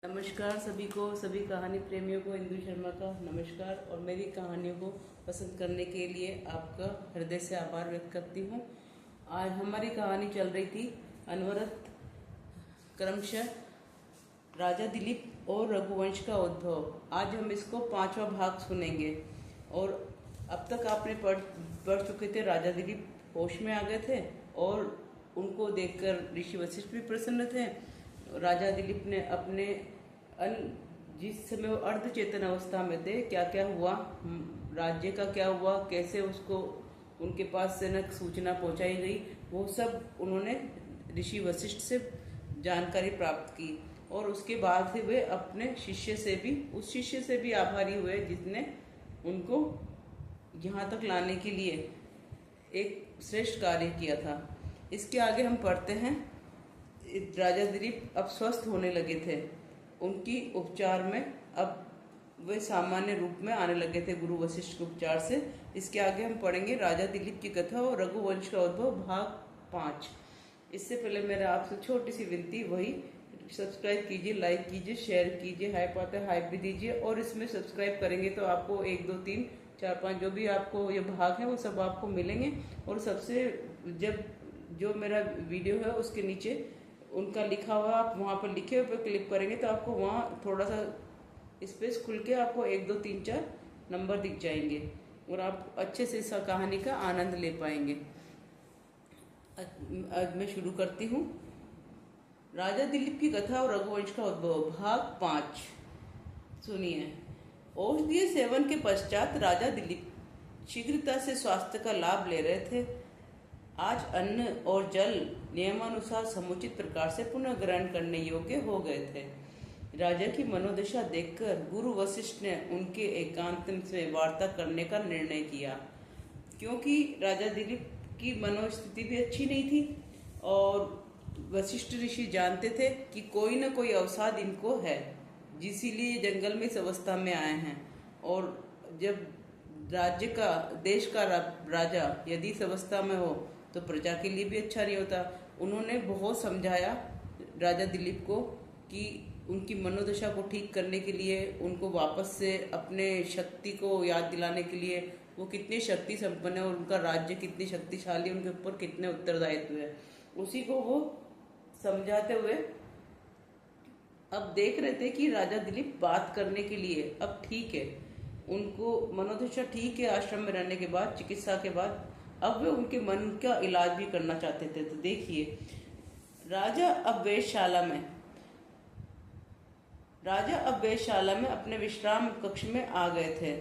नमस्कार सभी को, सभी कहानी प्रेमियों को इंदु शर्मा का नमस्कार और मेरी कहानियों को पसंद करने के लिए आपका हृदय से आभार व्यक्त करती हूँ। आज हमारी कहानी चल रही थी अनवरत क्रमशः राजा दिलीप और रघुवंश का उद्भव। आज हम इसको 5वां भाग सुनेंगे। और अब तक आपने पढ़ चुके थे। राजा दिलीप होश में आ गए थे और उनको देखकर ऋषि वशिष्ठ भी प्रसन्न थे। राजा दिलीप ने अपने जिस समय वो अर्ध चेतन अवस्था में थे, क्या क्या हुआ, राज्य का क्या हुआ, कैसे उसको उनके पास से न सूचना पहुंचाई गई, वो सब उन्होंने ऋषि वशिष्ठ से जानकारी प्राप्त की। और उसके बाद ही वे अपने उस शिष्य से भी आभारी हुए जिसने उनको यहाँ तक लाने के लिए एक श्रेष्ठ कार्य किया था। इसके आगे हम पढ़ते हैं। राजा दिलीप अब स्वस्थ होने लगे थे। उनकी उपचार में अब वे सामान्य रूप में आने लगे थे गुरु वशिष्ठ के उपचार से। इसके आगे हम पढ़ेंगे राजा दिलीप की कथा और रघुवंश का उद्भव भाग 5। इससे पहले मेरा आपसे छोटी सी विनती, वही सब्सक्राइब कीजिए, लाइक कीजिए, शेयर कीजिए, हाइप आता है हाइप भी दीजिए। और इसमें सब्सक्राइब करेंगे तो आपको 1 2 3 4 5 जो भी आपको ये भाग है वो सब आपको मिलेंगे। और सबसे जब जो मेरा वीडियो है उसके नीचे उनका लिखा हुआ, आप वहाँ पर लिखे हुए पर क्लिक करेंगे तो आपको वहाँ थोड़ा सा स्पेस खुल के आपको 1 2 3 4 नंबर दिख जाएंगे और आप अच्छे से इस कहानी का आनंद ले पाएंगे। आज मैं शुरू करती हूँ। राजा दिलीप की कथा और रघुवंश का उद्भव भाग 5 सुनिए। औषधीय सेवन के पश्चात राजा दिलीप शीघ्रता से स्वास्थ्य का लाभ ले रहे थे। आज अन्न और जल नियमानुसार समुचित प्रकार से पुनः ग्रहण करने योग्य हो गए थे। राजा की मनोदशा देखकर गुरु वशिष्ठ ने उनके एकांत से वार्ता करने का निर्णय किया, क्योंकि राजा दिलीप की मनोस्थिति भी अच्छी नहीं थी और वशिष्ठ ऋषि जानते थे कि कोई न कोई अवसाद इनको है, जिसीलिए जंगल में इस अवस्था में आए हैं। और जब देश का राजा यदि इस अवस्था में हो तो प्रजा के लिए भी अच्छा नहीं होता। उन्होंने बहुत समझाया राजा दिलीप को कि उनकी मनोदशा को ठीक करने के लिए, उनको वापस से अपने शक्ति को याद दिलाने के लिए, वो कितने शक्ति संपन्न है और उनका राज्य कितनी शक्तिशाली, उनके ऊपर कितने उत्तरदायित्व है, उसी को वो समझाते हुए अब देख रहे थे कि राजा दिलीप बात करने के लिए अब ठीक है, उनको मनोदशा ठीक है। आश्रम में रहने के बाद, चिकित्सा के बाद अब वे उनके मन का इलाज भी करना चाहते थे। तो देखिए, राजा अब वेधशाला में अपने विश्राम कक्ष में आ गए थे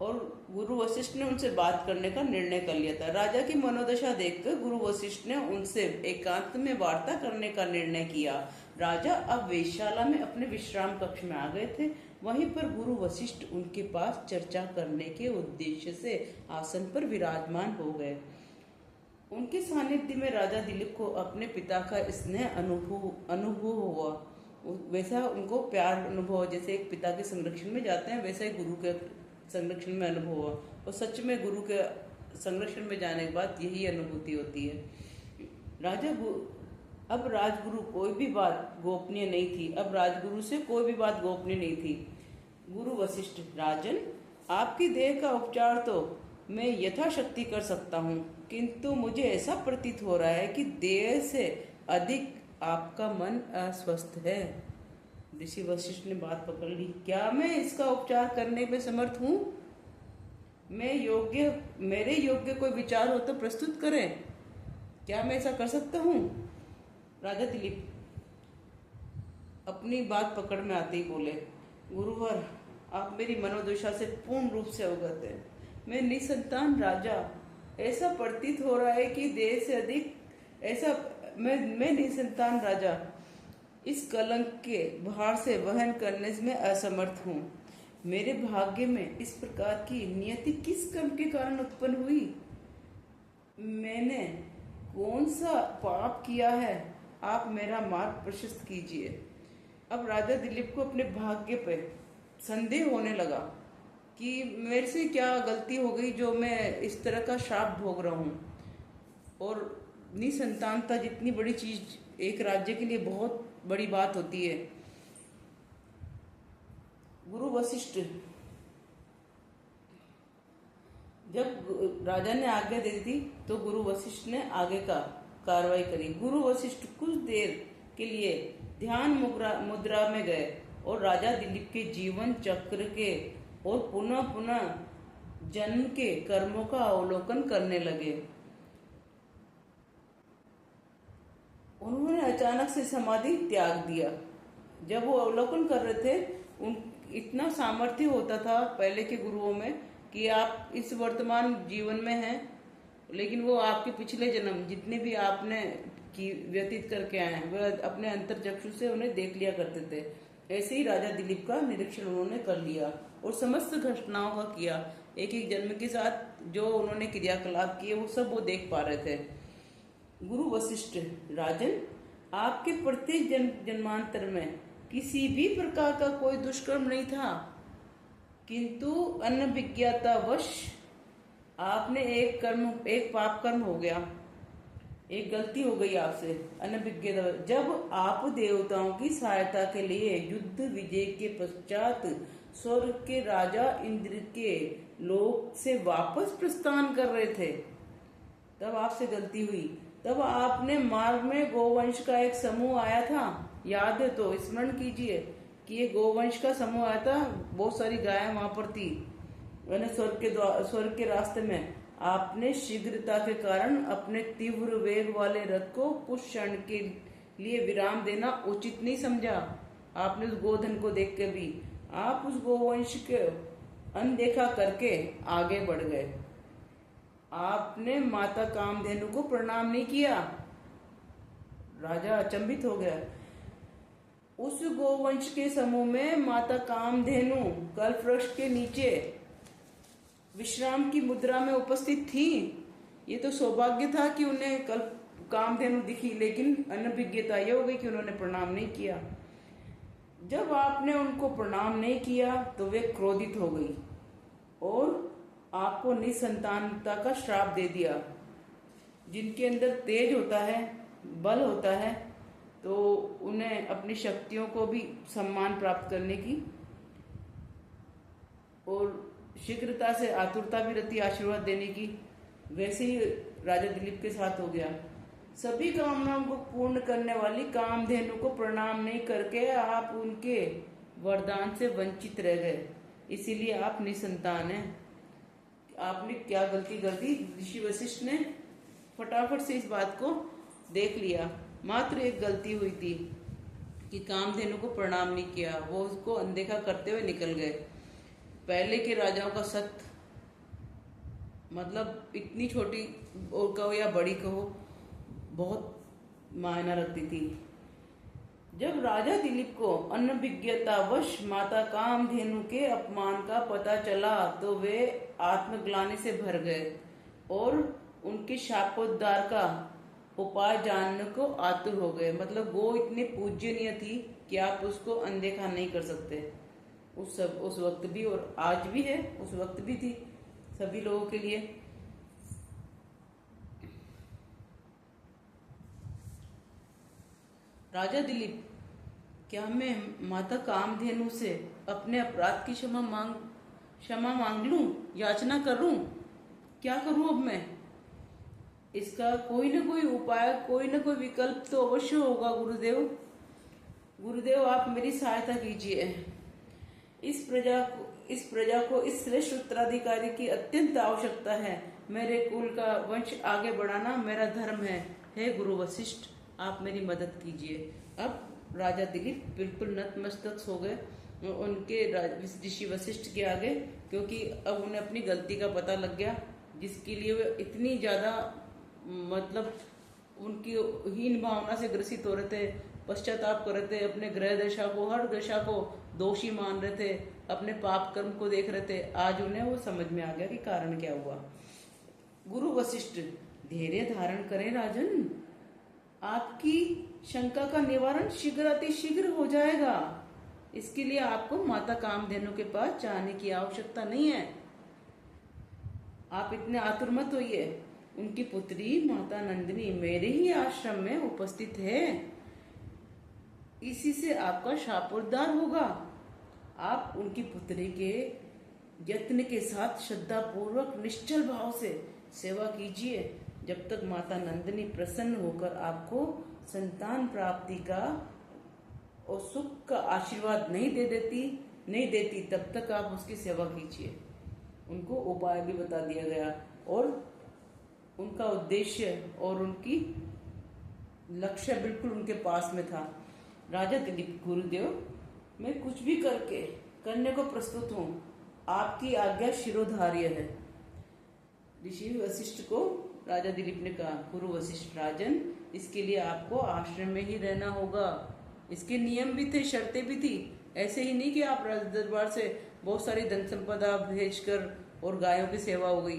और गुरु वशिष्ठ ने उनसे बात करने का निर्णय कर लिया था। राजा की मनोदशा देखकर गुरु वशिष्ठ ने उनसे एकांत में वार्ता करने का निर्णय किया। राजा अब वेधशाला में अपने विश्राम कक्ष में आ गए थे। वहीं पर गुरु वशिष्ठ उनके पास चर्चा करने के उद्देश्य से आसन पर विराजमान हो गए। उनके सानिध्य में राजा दिलीप को अपने पिता का स्नेह अनुभव हुआ। वैसा उनको प्यार अनुभव, जैसे एक पिता के संरक्षण में जाते हैं वैसा ही गुरु के संरक्षण में अनुभव हुआ। और सच में गुरु के संरक्षण में जाने के बाद यही अनुभूति होती है। अब राजगुरु कोई भी बात गोपनीय नहीं थी। अब राजगुरु से कोई भी बात गोपनीय नहीं थी। गुरु वशिष्ठ, राजन, आपकी देह का उपचार तो मैं यथाशक्ति कर सकता हूँ, किंतु मुझे ऐसा प्रतीत हो रहा है कि देह से अधिक आपका मन अस्वस्थ है। ऋषि वशिष्ठ ने बात पकड़ ली। क्या मैं इसका उपचार करने में समर्थ हूँ? मेरे योग्य कोई विचार हो तो प्रस्तुत करें। क्या मैं ऐसा कर सकता हूँ? राजा दिलीप अपनी बात पकड़ में आते ही बोले, गुरुवर, आप मेरी मनोदशा से पूर्ण रूप से अवगत हैं। मैं निसंतान राजा, ऐसा प्रतीत हो रहा है कि देह से अधिक मैं निसंतान राजा इस कलंक के भार से वहन करने में असमर्थ हूँ। मेरे भाग्य में इस प्रकार की नियति किस कर्म के कारण उत्पन्न हुई? मैंने कौन सा पाप किया है? आप मेरा मार्ग प्रशस्त कीजिए। अब राजा दिलीप को अपने भाग्य पे संदेह होने लगा कि मेरे से क्या गलती हो गई जो मैं इस तरह का श्राप भोग रहा हूँ। और निसंतानता जितनी बड़ी चीज एक राज्य के लिए बहुत बड़ी बात होती है, गुरु वशिष्ठ, जब राजा ने आज्ञा दे दी तो गुरु वशिष्ठ ने आगे का कार्रवाई करी। गुरु वशिष्ठ कुछ देर के लिए ध्यान मुद्रा में गए और राजा दिलीप के जीवन चक्र के और पुनः पुनः जन्म के कर्मों का अवलोकन करने लगे। उन्होंने अचानक से समाधि त्याग दिया। जब वो अवलोकन कर रहे थे, उन इतना सामर्थ्य होता था पहले के गुरुओं में कि आप इस वर्तमान जीवन में हैं, लेकिन वो आपके पिछले जन्म जितने भी आपने की व्यतीत करके आए हैं वह अपने अंतर चक्षु से उन्हें देख लिया करते थे। ऐसे ही राजा दिलीप का निरीक्षण उन्होंने कर लिया और समस्त घटनाओं का किया। एक एक जन्म के साथ जो उन्होंने क्रियाकलाप किए वो सब वो देख पा रहे थे। गुरु वशिष्ठ, राजन, आपके प्रत्येक जन्मांतर में किसी भी प्रकार का कोई दुष्कर्म नहीं था, किंतु अनभिज्ञतावश आपने एक पाप कर्म हो गया, एक गलती हो गई आपसे अनभिज्ञता। जब आप देवताओं की सहायता के लिए युद्ध विजय के पश्चात स्वर्ग के राजा इंद्र के लोक से वापस प्रस्थान कर रहे थे, तब आपसे गलती हुई। तब आपने मार्ग में गोवंश का एक समूह आया था, याद है तो स्मरण कीजिए कि ये गोवंश का समूह आया था। बहुत सारी गायें वहां पर थी, मैंने स्वर्ग के रास्ते में आपने शीघ्रता के कारण अपने तीव्र वेग वाले रथ को कुछ क्षण के लिए विराम देना उचित नहीं समझा। आपने उस गोधन को देख के भी आप उस गोवंश के अनदेखा करके आगे बढ़ गए। आपने माता कामधेनु को प्रणाम नहीं किया। राजा अचंभित हो गया। उस गोवंश के समूह में माता कामधेनु कल्पवृक्ष के नीचे विश्राम की मुद्रा में उपस्थित थी। ये तो सौभाग्य था कि उन्हें कामधेनु दिखी, लेकिन अनभिज्ञता यह हो गई कि उन्होंने प्रणाम नहीं किया। जब आपने उनको प्रणाम नहीं किया तो वे क्रोधित हो गई और आपको निसंतानता का श्राप दे दिया। जिनके अंदर तेज होता है, बल होता है, तो उन्हें अपनी शक्तियों को भी सम्मान प्राप्त करने की और शीघ्रता से आतुरता भी रहती आशीर्वाद देने की। वैसे ही राजा दिलीप के साथ हो गया। सभी कामनाओं को पूर्ण करने वाली कामधेनु को प्रणाम नहीं करके आप उनके वरदान से वंचित रह गए, इसीलिए आप निसंतान हैं। आपने क्या गलती कर दी? ऋषि वशिष्ठ ने फटाफट से इस बात को देख लिया। मात्र एक गलती हुई थी कि कामधेनु को प्रणाम नहीं किया, वो उसको अनदेखा करते हुए निकल गए। पहले के राजाओं का सत्य, मतलब इतनी छोटी और कहो या बड़ी कहो, बहुत मायना रखती थी। जब राजा दिलीप को अनभिज्ञतावश माता कामधेनु के अपमान का पता चला तो वे आत्मग्लानि से भर गए और उनके शापोद्धार का उपाय जानने को आतुर हो गए। मतलब वो इतनी पूज्यनीय थी कि आप उसको अनदेखा नहीं कर सकते। उस वक्त भी और आज भी है, उस वक्त भी थी सभी लोगों के लिए। राजा दिलीप, क्या मैं माता कामधेनु से अपने अपराध की क्षमा मांग लूं, याचना करूं? क्या करूं अब मैं? इसका कोई न कोई उपाय, कोई न कोई विकल्प तो अवश्य होगा। गुरुदेव आप मेरी सहायता कीजिए। इस प्रजा को इस श्रेष्ठ उत्तराधिकारी की अत्यंत आवश्यकता है। मेरे कुल का वंश आगे बढ़ाना मेरा धर्म है। हे गुरु वशिष्ठ, आप मेरी मदद कीजिए। अब राजा दिलीप बिल्कुल नतमस्तक हो गए उनके ऋषि वशिष्ठ के आगे, क्योंकि अब उन्हें अपनी गलती का पता लग गया, जिसके लिए वे इतनी ज्यादा मतलब उनकी हीन भावना से ग्रसित हो रहे थे, पश्चाताप कर रहे थे, अपने ग्रह दशा को, हर दशा को दोषी मान रहे थे, अपने पाप कर्म को देख रहे थे। आज उन्हें वो समझ में आ गया कि कारण क्या हुआ। गुरु वशिष्ठ, धैर्य धारण करें राजन, आपकी शंका का निवारण शीघ्र हो जाएगा। इसके लिए आपको माता कामधेनु के पास जाने की आवश्यकता नहीं है। आप इतने आतुर मत होइए। उनकी पुत्री माता नंदिनी मेरे ही आश्रम में उपस्थित है। इसी से आपका शापोद्धार होगा। आप उनकी पुत्री के यत्न के साथ श्रद्धा पूर्वक निश्चल भाव से सेवा कीजिए जब तक माता नंदिनी प्रसन्न होकर आपको संतान प्राप्ति का और सुख का आशीर्वाद नहीं देती तब तक आप उसकी सेवा कीजिए। उनको उपाय भी बता दिया गया और उनका उद्देश्य और उनकी लक्ष्य बिल्कुल उनके पास में था। राजा दिलीप, गुरुदेव मैं कुछ भी करने को प्रस्तुत हूँ, आपकी आज्ञा शिरोधार्य है। ऋषि वशिष्ठ को राजा दिलीप ने कहा, गुरु वशिष्ठ राजन, इसके लिए आपको आश्रम में ही रहना होगा। इसके नियम भी थे, शर्तें भी थी। ऐसे ही नहीं कि आप राज दरबार से बहुत सारी धन संपदा भेजकर और गायों की सेवा हो गई।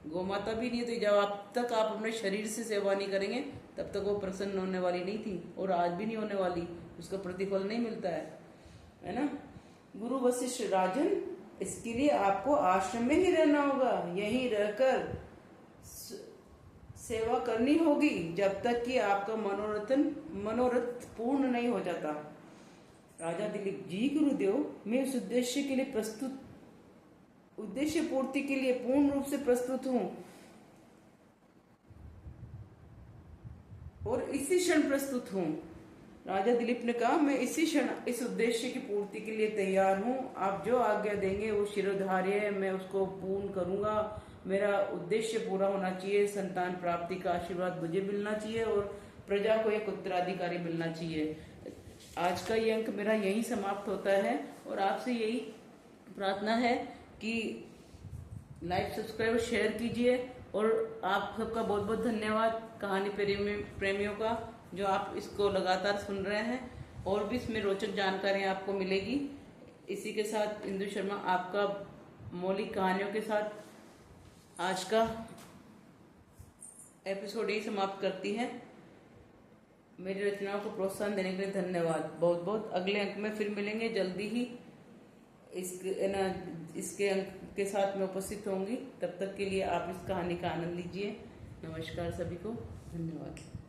गोमाता भी नहीं थी। जब आप तक आप अपने शरीर से सेवा नहीं करेंगे तब तक वो प्रसन्न होने वाली नहीं थी और आज भी नहीं होने वाली। उसका प्रतिफल नहीं मिलता है ना। गुरु वशिष्ठ राजन, इसके लिए आपको आश्रम में ही रहना होगा, यहीं रहकर सेवा करनी होगी जब तक कि आपका मनोरथ पूर्ण नहीं हो जाता। राजा दिलीप, जी गुरुदेव, मैं उस उद्देश्य पूर्ति के लिए पूर्ण रूप से प्रस्तुत हूँ और इसी क्षण प्रस्तुत हूँ। राजा दिलीप ने कहा, मैं इसी क्षण इस उद्देश्य की पूर्ति के लिए तैयार हूँ। आप जो आज्ञा देंगे वो शिरोधार्य है, मैं उसको पूर्ण करूंगा। मेरा उद्देश्य पूरा होना चाहिए, संतान प्राप्ति का आशीर्वाद मुझे मिलना चाहिए और प्रजा को एक उत्तराधिकारी मिलना चाहिए। आज का ये अंक मेरा यही समाप्त होता है और आपसे यही प्रार्थना है कि लाइक, सब्सक्राइब, शेयर कीजिए। और आप सबका बहुत बहुत धन्यवाद कहानी प्रेमियों का, जो आप इसको लगातार सुन रहे हैं। और भी इसमें रोचक जानकारियां आपको मिलेगी। इसी के साथ इंदु शर्मा आपका मौलिक कहानियों के साथ आज का एपिसोड यही समाप्त करती है। मेरी रचनाओं को प्रोत्साहन देने के लिए धन्यवाद बहुत बहुत। अगले अंक में फिर मिलेंगे जल्दी ही। इसके अंक के साथ मैं उपस्थित होंगी। तब तक के लिए आप इस कहानी का आनंद लीजिए। नमस्कार सभी को, धन्यवाद।